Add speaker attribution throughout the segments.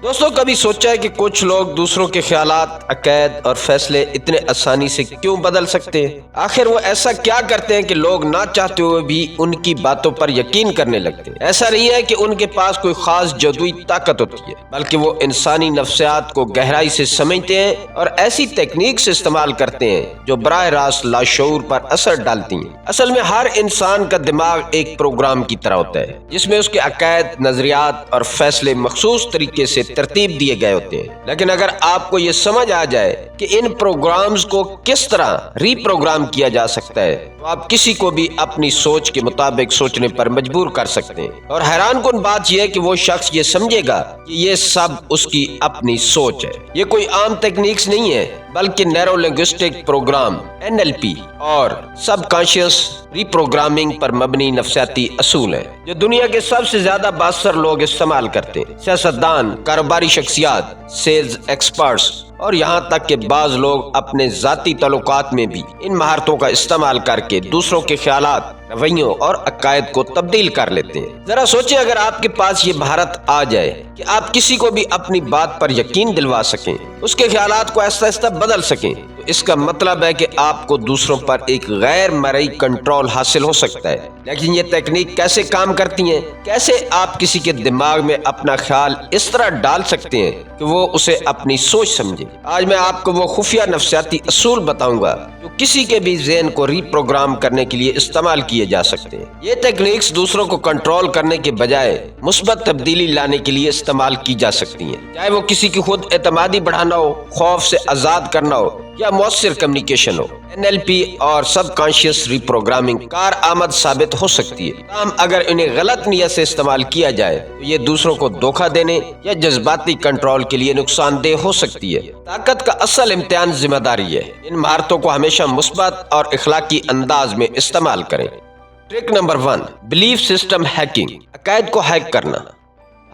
Speaker 1: دوستوں، کبھی سوچا ہے کہ کچھ لوگ دوسروں کے خیالات، عقائد اور فیصلے اتنے آسانی سے کیوں بدل سکتے ہیں؟ آخر وہ ایسا کیا کرتے ہیں کہ لوگ نہ چاہتے ہوئے بھی ان کی باتوں پر یقین کرنے لگتے ہیں؟ ایسا نہیں ہے کہ ان کے پاس کوئی خاص جادوئی طاقت ہوتی ہے، بلکہ وہ انسانی نفسیات کو گہرائی سے سمجھتے ہیں اور ایسی ٹیکنیک سے استعمال کرتے ہیں جو براہ راست لاشعور پر اثر ڈالتی ہیں۔ اصل میں ہر انسان کا دماغ ایک پروگرام کی طرح ہوتا ہے، جس میں اس کے عقائد، نظریات اور فیصلے مخصوص طریقے سے ترتیب دیے گئے ہوتے ہیں۔ لیکن اگر آپ کو یہ سمجھ آ جائے کہ ان پروگرامز کو کس طرح ری پروگرام کیا جا سکتا ہے، تو آپ کسی کو بھی اپنی سوچ کے مطابق سوچنے پر مجبور کر سکتے ہیں۔ اور حیران کن بات یہ ہے کہ وہ شخص یہ سمجھے گا کہ یہ سب اس کی اپنی سوچ ہے۔ یہ کوئی عام ٹیکنیکس نہیں ہے، بلکہ نیرو لنگوسٹک پروگرام NLP اور سب کانشیس ری پروگرامنگ پر مبنی نفسیاتی اصول ہیں جو دنیا کے سب سے زیادہ بااثر لوگ استعمال کرتے ہیں۔ سیاستدان، کاروباری شخصیات، سیلز ایکسپرٹس اور یہاں تک کہ بعض لوگ اپنے ذاتی تعلقات میں بھی ان مہارتوں کا استعمال کر کے دوسروں کے خیالات، رویوں اور عقائد کو تبدیل کر لیتے ہیں۔ ذرا سوچیں، اگر آپ کے پاس یہ مہارت آ جائے کہ آپ کسی کو بھی اپنی بات پر یقین دلوا سکیں، اس کے خیالات کو آہستہ آہستہ بدل سکیں، تو اس کا مطلب ہے کہ آپ کو دوسروں پر ایک غیر مرئی کنٹرول حاصل ہو سکتا ہے۔ لیکن یہ تکنیک کیسے کام کرتی ہیں؟ کیسے آپ کسی کے دماغ میں اپنا خیال اس طرح ڈال سکتے ہیں کہ وہ اسے اپنی سوچ سمجھے؟ آج میں آپ کو وہ خفیہ نفسیاتی اصول بتاؤں گا جو کسی کے بھی ذہن کو ری پروگرام کرنے کے لیے استعمال کیے جا سکتے ہیں۔ یہ ٹیکنیکس دوسروں کو کنٹرول کرنے کے بجائے مثبت تبدیلی لانے کے لیے استعمال کی جا سکتی ہیں، چاہے وہ کسی کی خود اعتمادی بڑھانا ہو، خوف سے آزاد کرنا ہو یا مؤثر کمیونیکیشن ہو۔ NLP اور سب کانشیس ری پروگرامنگ کارآمد ثابت ہو سکتی ہے، تاہم اگر انہیں غلط نیت سے استعمال کیا جائے تو یہ دوسروں کو دھوکہ دینے یا جذباتی کنٹرول کے لیے نقصان دہ ہو سکتی ہے۔ طاقت کا اصل امتحان ذمہ داری ہے۔ ان مہارتوں کو ہمیشہ مثبت اور اخلاقی انداز میں استعمال کریں۔ Trick number 1، belief system hacking, عقائد کو ہیک کرنا۔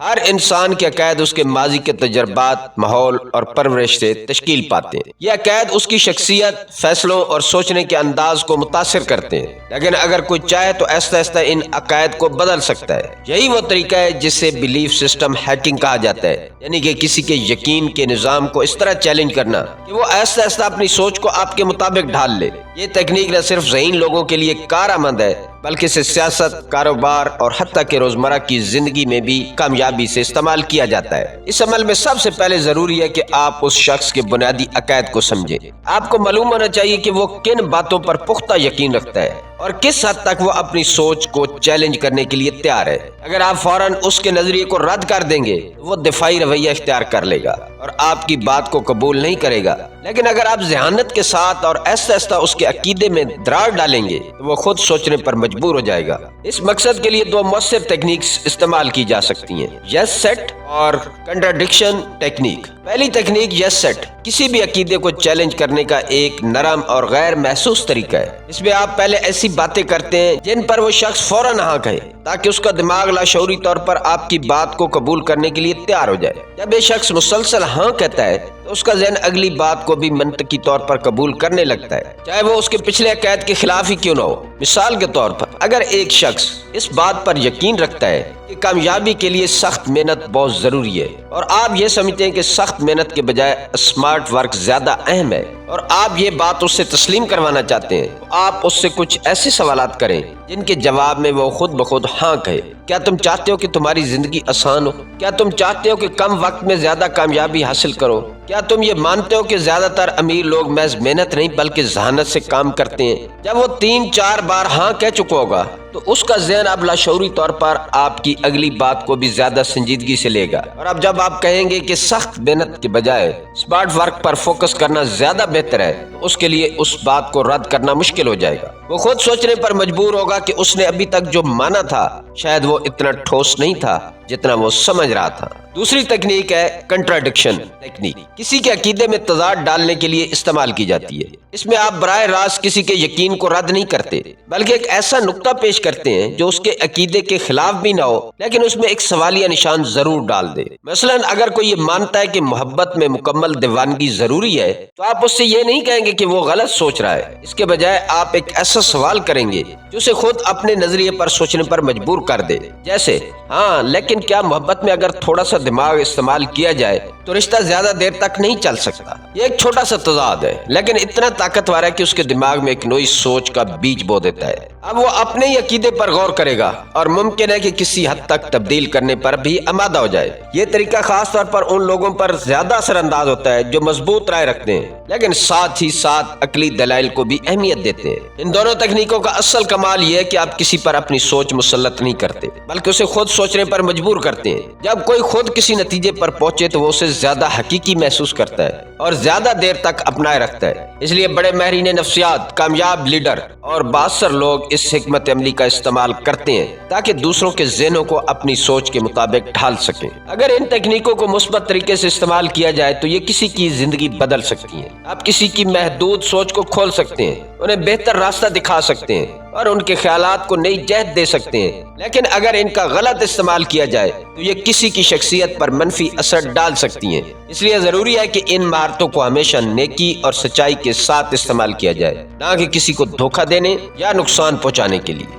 Speaker 1: ہر انسان کے عقائد اس کے ماضی کے تجربات، ماحول اور پرورش سے تشکیل پاتے ہیں۔ یہ عقائد اس کی شخصیت، فیصلوں اور سوچنے کے انداز کو متاثر کرتے ہیں، لیکن اگر کوئی چاہے تو آہستہ آہستہ ان عقائد کو بدل سکتا ہے۔ یہی وہ طریقہ ہے جسے بلیف سسٹم ہیکنگ کہا جاتا ہے، یعنی کہ کسی کے یقین کے نظام کو اس طرح چیلنج کرنا کہ وہ آہستہ آہستہ اپنی سوچ کو آپ کے مطابق ڈھال لے۔ یہ تکنیک نہ صرف ذہین لوگوں کے لیے کارآمد ہے، بلکہ اسے سیاست، کاروبار اور حتیٰ کہ روزمرہ کی زندگی میں بھی کامیابی سے استعمال کیا جاتا ہے۔ اس عمل میں سب سے پہلے ضروری ہے کہ آپ اس شخص کے بنیادی عقائد کو سمجھیں۔ آپ کو معلوم ہونا چاہیے کہ وہ کن باتوں پر پختہ یقین رکھتا ہے اور کس حد تک وہ اپنی سوچ کو چیلنج کرنے کے لیے تیار ہے۔ اگر آپ فوراً اس کے نظریے کو رد کر دیں گے تو وہ دفاعی رویہ اختیار کر لے گا اور آپ کی بات کو قبول نہیں کرے گا، لیکن اگر آپ ذہانت کے ساتھ اور آہستہ آہستہ اس کے عقیدے میں درار ڈالیں گے تو وہ خود سوچنے پر مجبور ہو جائے گا۔ اس مقصد کے لیے 2 مؤثر ٹیکنیکس استعمال کی جا سکتی ہیں، یس سیٹ اور کنٹراڈکشن ٹیکنیک۔ پہلی تکنیک یس سیٹ کسی بھی عقیدے کو چیلنج کرنے کا ایک نرم اور غیر محسوس طریقہ ہے۔ اس میں آپ پہلے ایسی باتیں کرتے ہیں جن پر وہ شخص فوراً ہاں کہے، تاکہ اس کا دماغ لاشعوری طور پر آپ کی بات کو قبول کرنے کے لیے تیار ہو جائے۔ جب یہ شخص مسلسل ہاں کہتا ہے تو اس کا ذہن اگلی بات کو بھی منطقی طور پر قبول کرنے لگتا ہے، چاہے وہ اس کے پچھلے عقائد کے خلاف ہی کیوں نہ ہو۔ مثال کے طور پر، اگر ایک شخص اس بات پر یقین رکھتا ہے کہ کامیابی کے لیے سخت محنت بہت ضروری ہے اور آپ یہ سمجھتے ہیں کہ سخت محنت کے بجائے اسمارٹ ورک زیادہ اہم ہے، اور آپ یہ بات اس سے تسلیم کروانا چاہتے ہیں، تو آپ اس سے کچھ ایسے سوالات کریں جن کے جواب میں وہ خود بخود ہاں کہے۔ کیا تم چاہتے ہو کہ تمہاری زندگی آسان ہو؟ کیا تم چاہتے ہو کہ کم وقت میں زیادہ کامیابی حاصل کرو؟ کیا تم یہ مانتے ہو کہ زیادہ تر امیر لوگ محض محنت نہیں بلکہ ذہانت سے کام کرتے ہیں؟ جب وہ 3-4 بار ہاں کہہ چکا ہوگا تو اس کا ذہن اب لاشعوری طور پر آپ کی اگلی بات کو بھی زیادہ سنجیدگی سے لے گا، اور اب جب آپ کہیں گے کہ سخت محنت کے بجائے اسمارٹ ورک پر فوکس کرنا زیادہ بہتر ہے، تو اس کے لیے اس بات کو رد کرنا مشکل ہو جائے گا۔ وہ خود سوچنے پر مجبور ہوگا کہ اس نے ابھی تک جو مانا تھا شاید وہ اتنا ٹھوس نہیں تھا جتنا وہ سمجھ رہا تھا۔ دوسری تکنیک ہے کنٹراڈکشن ٹیکنیک، کسی کے عقیدے میں تضاد ڈالنے کے لیے استعمال کی جاتی ہے۔ اس میں آپ براہ راست کسی کے یقین کو رد نہیں کرتے، بلکہ ایک ایسا نقطہ پیش کرتے ہیں جو اس کے عقیدے کے خلاف بھی نہ ہو، لیکن اس میں ایک سوالیہ نشان ضرور ڈال دے۔ مثلاً اگر کوئی یہ مانتا ہے کہ محبت میں مکمل دیوانگی ضروری ہے، تو آپ اس سے یہ نہیں کہیں گے کہ وہ غلط سوچ رہا ہے۔ اس کے بجائے آپ ایک ایسا سوال کریں گے جو اسے خود اپنے نظریے پر سوچنے پر مجبور کر دے، جیسے ہاں لیکن لیکن کیا محبت میں اگر تھوڑا سا دماغ استعمال کیا جائے تو رشتہ زیادہ دیر تک نہیں چل سکتا؟ یہ ایک چھوٹا سا تضاد ہے لیکن اتنا طاقتور ہے کہ اس کے دماغ میں ایک نئی سوچ کا بیج بو دیتا ہے۔ اب وہ اپنے ہی عقیدے پر غور کرے گا اور ممکن ہے کہ کسی حد تک تبدیل کرنے پر بھی آمادہ ہو جائے۔ یہ طریقہ خاص طور پر ان لوگوں پر زیادہ اثر انداز ہوتا ہے جو مضبوط رائے رکھتے ہیں لیکن ساتھ ہی ساتھ عقلی دلائل کو بھی اہمیت دیتے ہیں۔ ان دونوں تکنیکوں کا اصل کمال یہ ہے کہ آپ کسی پر اپنی سوچ مسلط نہیں کرتے بلکہ اسے خود سوچنے پر مجبور کرتے ہیں۔ جب کوئی خود کسی نتیجے پر پہنچے تو وہ اسے زیادہ حقیقی محسوس کرتا ہے اور زیادہ دیر تک اپنائے رکھتا ہے۔ اس لیے بڑے ماہرین نفسیات، کامیاب لیڈر اور بااثر لوگ اس حکمت عملی کا استعمال کرتے ہیں تاکہ دوسروں کے ذہنوں کو اپنی سوچ کے مطابق ڈھال سکیں۔ اگر ان تکنیکوں کو مثبت طریقے سے استعمال کیا جائے تو یہ کسی کی زندگی بدل سکتی ہیں۔ آپ کسی کی محدود سوچ کو کھول سکتے ہیں، انہیں بہتر راستہ دکھا سکتے ہیں اور ان کے خیالات کو نئی جہت دے سکتے ہیں، لیکن اگر ان کا غلط استعمال کیا جائے تو یہ کسی کی شخصیت پر منفی اثر ڈال سکتی ہیں۔ اس لیے ضروری ہے کہ ان مہارتوں کو ہمیشہ نیکی اور سچائی کے ساتھ استعمال کیا جائے، نہ کہ کسی کو دھوکہ دینے یا نقصان پہنچانے کے لیے۔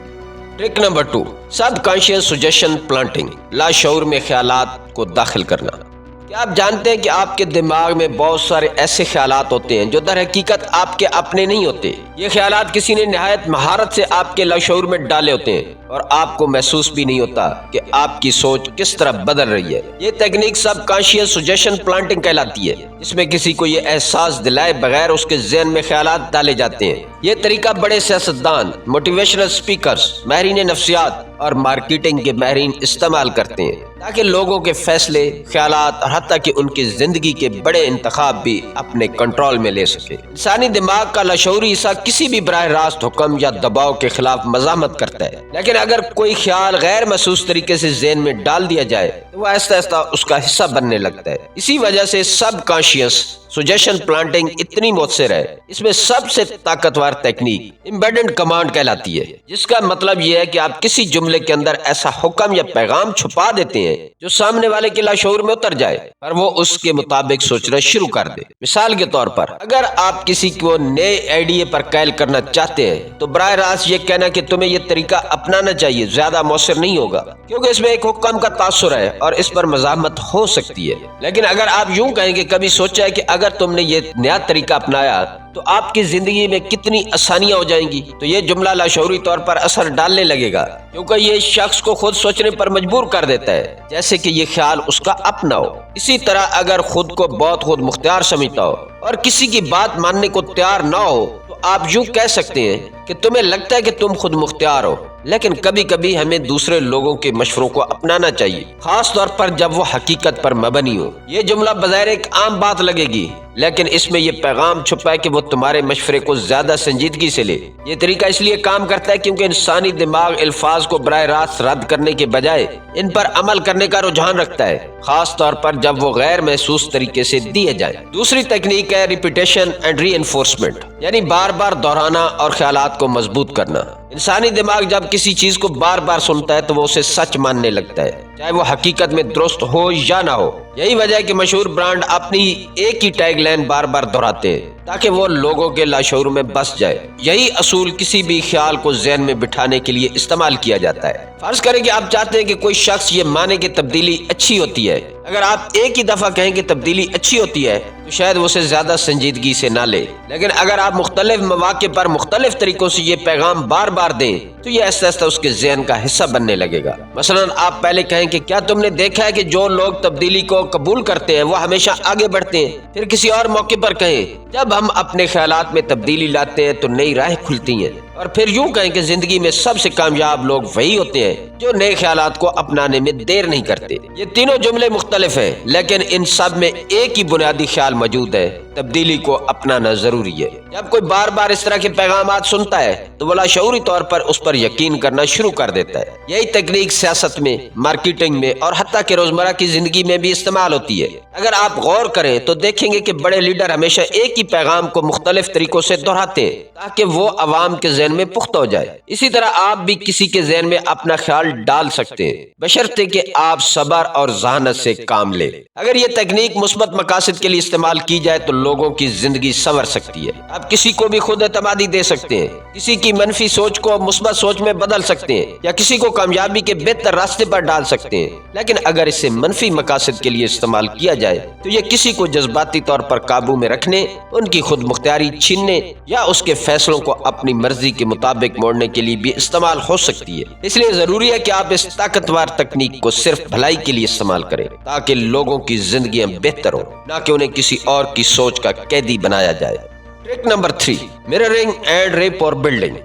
Speaker 1: ٹرک نمبر 2، سب کانشیس سجیشن پلانٹنگ، لاشعور میں خیالات کو داخل کرنا۔ کیا آپ جانتے ہیں کہ آپ کے دماغ میں بہت سارے ایسے خیالات ہوتے ہیں جو در حقیقت آپ کے اپنے نہیں ہوتے؟ یہ خیالات کسی نے نہایت مہارت سے آپ کے لاشعور میں ڈالے ہوتے ہیں اور آپ کو محسوس بھی نہیں ہوتا کہ آپ کی سوچ کس طرح بدل رہی ہے۔ یہ تکنیک سب کانشیس سجیشن پلانٹنگ کہلاتی ہے، جس میں کسی کو یہ احساس دلائے بغیر اس کے ذہن میں خیالات ڈالے جاتے ہیں۔ یہ طریقہ بڑے سیاستدان، موٹیویشنل سپیکرز، ماہرین نفسیات اور مارکیٹنگ کے ماہرین استعمال کرتے ہیں تاکہ لوگوں کے فیصلے، خیالات اور حتیٰ کہ ان کی زندگی کے بڑے انتخاب بھی اپنے کنٹرول میں لے سکے۔ انسانی دماغ کا لاشعوری حصہ کسی بھی براہ راست حکم یا دباؤ کے خلاف مزاحمت کرتا ہے، لیکن اگر کوئی خیال غیر محسوس طریقے سے ذہن میں ڈال دیا جائے تو وہ آہستہ آہستہ اس کا حصہ بننے لگتا ہے۔ اسی وجہ سے سب کانشیس سجیشن پلانٹنگ اتنی مؤثر ہے۔ اس میں سب سے طاقتور تکنیک امبیڈنگ کمانڈ کہلاتی ہے، جس کا مطلب یہ ہے کہ آپ کسی جملے کے اندر ایسا حکم یا پیغام چھپا دیتے ہیں جو سامنے والے کے لاشعور میں اتر جائے اور وہ اس کے مطابق سوچنا شروع کر دے۔ مثال کے طور پر، اگر آپ کسی کو نئے آئیڈیا پر قائل کرنا چاہتے ہیں تو براہ راست یہ کہنا کہ تمہیں یہ طریقہ اپنانا چاہیے زیادہ مؤثر نہیں ہوگا، کیونکہ اس میں ایک حکم کا تاثر ہے اور اس پر مزاحمت ہو سکتی ہے۔ لیکن اگر آپ یوں کہیں کہ کبھی سوچا ہے کہ اگر تم نے یہ نیا طریقہ اپنایا تو آپ کی زندگی میں کتنی آسانیاں ہو جائیں گی، تو یہ جملہ لاشعوری طور پر اثر ڈالنے لگے گا، کیونکہ یہ شخص کو خود سوچنے پر مجبور کر دیتا ہے جیسے کہ یہ خیال اس کا اپنا ہو۔ اسی طرح اگر خود کو بہت خود مختار سمجھتا ہو اور کسی کی بات ماننے کو تیار نہ ہو تو آپ یوں کہہ سکتے ہیں کہ تمہیں لگتا ہے کہ تم خود مختار ہو، لیکن کبھی کبھی ہمیں دوسرے لوگوں کے مشوروں کو اپنانا چاہیے، خاص طور پر جب وہ حقیقت پر مبنی ہو۔ یہ جملہ بظاہر ایک عام بات لگے گی، لیکن اس میں یہ پیغام چھپا ہے کہ وہ تمہارے مشورے کو زیادہ سنجیدگی سے لے۔ یہ طریقہ اس لیے کام کرتا ہے کیونکہ انسانی دماغ الفاظ کو براہ راست رد کرنے کے بجائے ان پر عمل کرنے کا رجحان رکھتا ہے، خاص طور پر جب وہ غیر محسوس طریقے سے دیے جائیں۔ دوسری تکنیک ہے ریپیٹیشن اینڈ ری انفورسمنٹ، یعنی بار بار دہرانا اور خیالات کو مضبوط کرنا۔ انسانی دماغ جب کسی چیز کو بار بار سنتا ہے تو وہ اسے سچ ماننے لگتا ہے، چاہے وہ حقیقت میں درست ہو یا نہ ہو۔ یہی وجہ ہے کہ مشہور برانڈ اپنی ایک ہی ٹیگ لائن بار بار دہراتے ہیں تاکہ وہ لوگوں کے لاشعور میں بس جائے۔ یہی اصول کسی بھی خیال کو ذہن میں بٹھانے کے لیے استعمال کیا جاتا ہے۔ فرض کریں کہ آپ چاہتے ہیں کہ کوئی شخص یہ مانے کہ تبدیلی اچھی ہوتی ہے۔ اگر آپ ایک ہی دفعہ کہیں کہ تبدیلی اچھی ہوتی ہے تو شاید وہ اسے زیادہ سنجیدگی سے نہ لے، لیکن اگر آپ مختلف مواقع پر مختلف طریقوں سے یہ پیغام بار بار دیں تو یہ آہستہ آہستہ اس کے ذہن کا حصہ بننے لگے گا۔ مثلا آپ پہلے کہیں کہ کیا تم نے دیکھا ہے کہ جو لوگ تبدیلی کو قبول کرتے ہیں وہ ہمیشہ آگے بڑھتے ہیں؟ پھر کسی اور موقع پر کہیں جب ہم اپنے خیالات میں تبدیلی لاتے ہیں تو نئی راہیں کھلتی ہیں، اور پھر یوں کہیں کہ زندگی میں سب سے کامیاب لوگ وہی ہوتے ہیں جو نئے خیالات کو اپنانے میں دیر نہیں کرتے۔ یہ تینوں جملے مختلف ہیں لیکن ان سب میں ایک ہی بنیادی خیال موجود ہے: تبدیلی کو اپنانا ضروری ہے۔ جب کوئی بار بار اس طرح کے پیغامات سنتا ہے تو وہ لاشعوری طور پر اس پر یقین کرنا شروع کر دیتا ہے۔ یہی تکنیک سیاست میں، مارکیٹنگ میں اور حتیٰ کہ روزمرہ کی زندگی میں بھی استعمال ہوتی ہے۔ اگر آپ غور کریں تو دیکھیں گے کہ بڑے لیڈر ہمیشہ ایک ہی پیغام کو مختلف طریقوں سے دہراتے ہیں تاکہ وہ عوام کے ذہن ذہن میں پختہ ہو جائے۔ اسی طرح آپ بھی کسی کے ذہن میں اپنا خیال ڈال سکتے ہیں، بشرطے کہ آپ صبر اور ذہانت سے کام لیں۔ اگر یہ تکنیک مثبت مقاصد کے لیے استعمال کی جائے تو لوگوں کی زندگی سنور سکتی ہے۔ آپ کسی کو بھی خود اعتمادی دے سکتے ہیں، کسی کی منفی سوچ کو مثبت سوچ میں بدل سکتے ہیں، یا کسی کو کامیابی کے بہتر راستے پر ڈال سکتے ہیں۔ لیکن اگر اسے منفی مقاصد کے لیے استعمال کیا جائے تو یہ کسی کو جذباتی طور پر قابو میں رکھنے، ان کی خود مختاری چھیننے یا اس کے فیصلوں کو اپنی مرضی کے مطابق موڑنے کے لیے بھی استعمال ہو سکتی ہے۔ اس لیے ضروری ہے کہ آپ اس طاقتور تکنیک کو صرف بھلائی کے لیے استعمال کریں تاکہ لوگوں کی زندگیاں بہتر ہوں، نہ کہ انہیں کسی اور کی سوچ کا قیدی بنایا جائے۔ Truck number 3، mooring and repair building,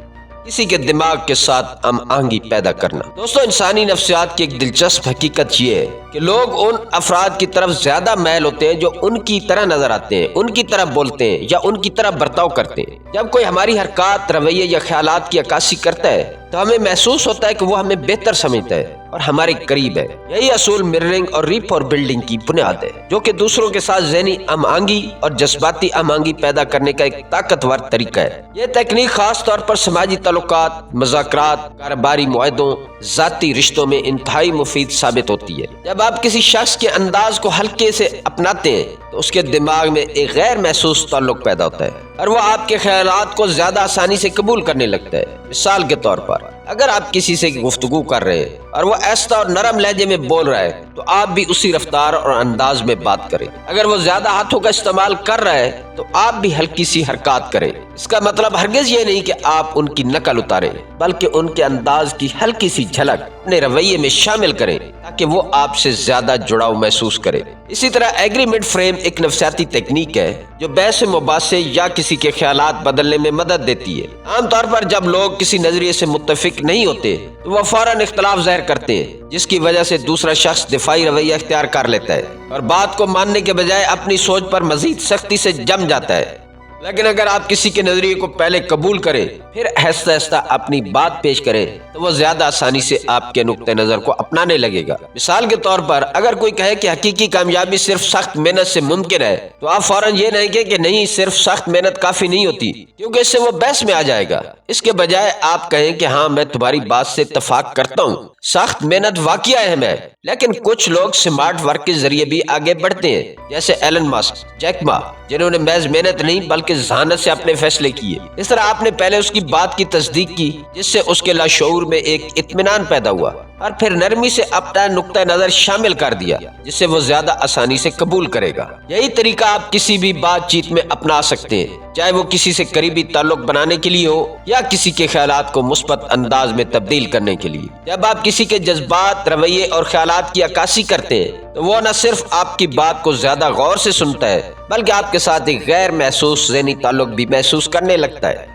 Speaker 1: کسی کے دماغ کے ساتھ ہم آہنگی پیدا کرنا۔ دوستو، انسانی نفسیات کی ایک دلچسپ حقیقت یہ ہے کہ لوگ ان افراد کی طرف زیادہ میل ہوتے ہیں جو ان کی طرح نظر آتے ہیں، ان کی طرح بولتے ہیں یا ان کی طرح برتاؤ کرتے ہیں۔ جب کوئی ہماری حرکات، رویے یا خیالات کی عکاسی کرتا ہے تو ہمیں محسوس ہوتا ہے کہ وہ ہمیں بہتر سمجھتا ہے اور ہمارے قریب ہے۔ یہی اصول مررنگ اور ریپور بلڈنگ کی بنیاد ہے، جو کہ دوسروں کے ساتھ ذہنی ہم آہنگی اور جذباتی ہم آہنگی پیدا کرنے کا ایک طاقتور طریقہ ہے۔ یہ تکنیک خاص طور پر سماجی تعلقات، مذاکرات، کاروباری معاہدوں، ذاتی رشتوں میں انتہائی مفید ثابت ہوتی ہے۔ جب آپ کسی شخص کے انداز کو ہلکے سے اپناتے ہیں تو اس کے دماغ میں ایک غیر محسوس تعلق پیدا ہوتا ہے اور وہ آپ کے خیالات کو زیادہ آسانی سے قبول کرنے لگتا ہے۔ مثال کے طور پر، اگر آپ کسی سے گفتگو کر رہے ہیں اور وہ ایسا اور نرم لہجے میں بول رہا ہے تو آپ بھی اسی رفتار اور انداز میں بات کریں۔ اگر وہ زیادہ ہاتھوں کا استعمال کر رہا ہے تو آپ بھی ہلکی سی حرکات کریں۔ اس کا مطلب ہرگز یہ نہیں کہ آپ ان کی نقل اتاریں، بلکہ ان کے انداز کی ہلکی سی جھلک اپنے رویے میں شامل کریں تاکہ وہ آپ سے زیادہ جڑاؤ محسوس کرے۔ اسی طرح ایگریمنٹ فریم ایک نفسیاتی تکنیک ہے جو بحث مباحثے یا کسی کے خیالات بدلنے میں مدد دیتی ہے۔ عام طور پر جب لوگ کسی نظریے سے متفق نہیں ہوتے تو وہ فوراً اختلاف ظاہر کرتے ہیں، جس کی وجہ سے دوسرا شخص دفاعی رویہ اختیار کر لیتا ہے اور بات کو ماننے کے بجائے اپنی سوچ پر مزید سختی سے جم جاتا ہے۔ لیکن اگر آپ کسی کے نظریے کو پہلے قبول کریں پھر آہستہ آہستہ اپنی بات پیش کریں تو وہ زیادہ آسانی سے آپ کے نقطہ نظر کو اپنانے لگے گا۔ مثال کے طور پر، اگر کوئی کہے کہ حقیقی کامیابی صرف سخت محنت سے ممکن ہے تو آپ فوراً یہ نہیں کہیں کہ نہیں، صرف سخت محنت کافی نہیں ہوتی، کیونکہ اس سے وہ بحث میں آ جائے گا۔ اس کے بجائے آپ کہیں کہ ہاں، میں تمہاری بات سے اتفاق کرتا ہوں، سخت محنت واقعی اہم ہے، لیکن کچھ لوگ سمارٹ ورک کے ذریعے بھی آگے بڑھتے ہیں، جیسے ایلن ماسک، جیک ما، جنہوں نے محض محنت نہیں بلکہ ذہانت سے اپنے فیصلے کیے۔ اس طرح آپ نے پہلے اس کی بات کی تصدیق کی، جس سے اس کے لاشعور میں ایک اطمینان پیدا ہوا، اور پھر نرمی سے اپنا نقطہ نظر شامل کر دیا جس سے وہ زیادہ آسانی سے قبول کرے گا۔ یہی طریقہ آپ کسی بھی بات چیت میں اپنا سکتے ہیں، چاہے وہ کسی سے قریبی تعلق بنانے کے لیے ہو یا کسی کے خیالات کو مثبت انداز میں تبدیل کرنے کے لیے۔ جب آپ کسی کے جذبات، رویے اور خیالات کی عکاسی کرتے ہیں تو وہ نہ صرف آپ کی بات کو زیادہ غور سے سنتا ہے بلکہ آپ کے ساتھ ایک غیر محسوس ذہنی تعلق بھی محسوس کرنے لگتا ہے۔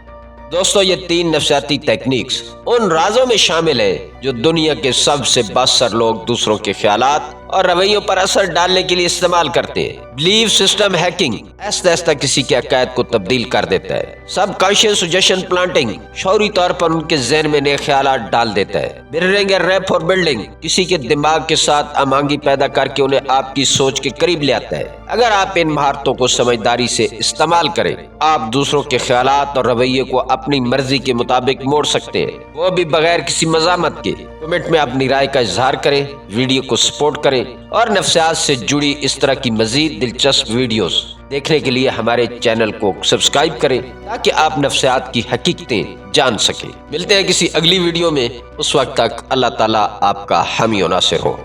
Speaker 1: دوستو، یہ 3 نفسیاتی ٹیکنیکس ان رازوں میں شامل ہیں جو دنیا کے سب سے بااثر لوگ دوسروں کے خیالات اور رویوں پر اثر ڈالنے کے لیے استعمال کرتے ہیں۔ بلیف سسٹم ہیکنگ آہستہ آہستہ کسی کے عقائد کو تبدیل کر دیتا ہے۔ سب کانشیس سجیشن پلانٹنگ شعوری طور پر ان کے ذہن میں نئے خیالات ڈال دیتا ہے۔ مررنگ اور ریپور بلڈنگ کسی کے دماغ کے ساتھ ہم آہنگی پیدا کر کے انہیں آپ کی سوچ کے قریب لے آتا ہے۔ اگر آپ ان مہارتوں کو سمجھداری سے استعمال کریں، آپ دوسروں کے خیالات اور رویے کو اپنی مرضی کے مطابق موڑ سکتے ہیں، وہ بھی بغیر کسی مزاحمت کے۔ کمنٹ میں اپنی رائے کا اظہار کریں، ویڈیو کو سپورٹ کریں اور نفسیات سے جڑی اس طرح کی مزید دلچسپ ویڈیوز دیکھنے کے لیے ہمارے چینل کو سبسکرائب کریں تاکہ آپ نفسیات کی حقیقتیں جان سکیں۔ ملتے ہیں کسی اگلی ویڈیو میں، اس وقت تک اللہ تعالیٰ آپ کا حامی و ناصر ہو۔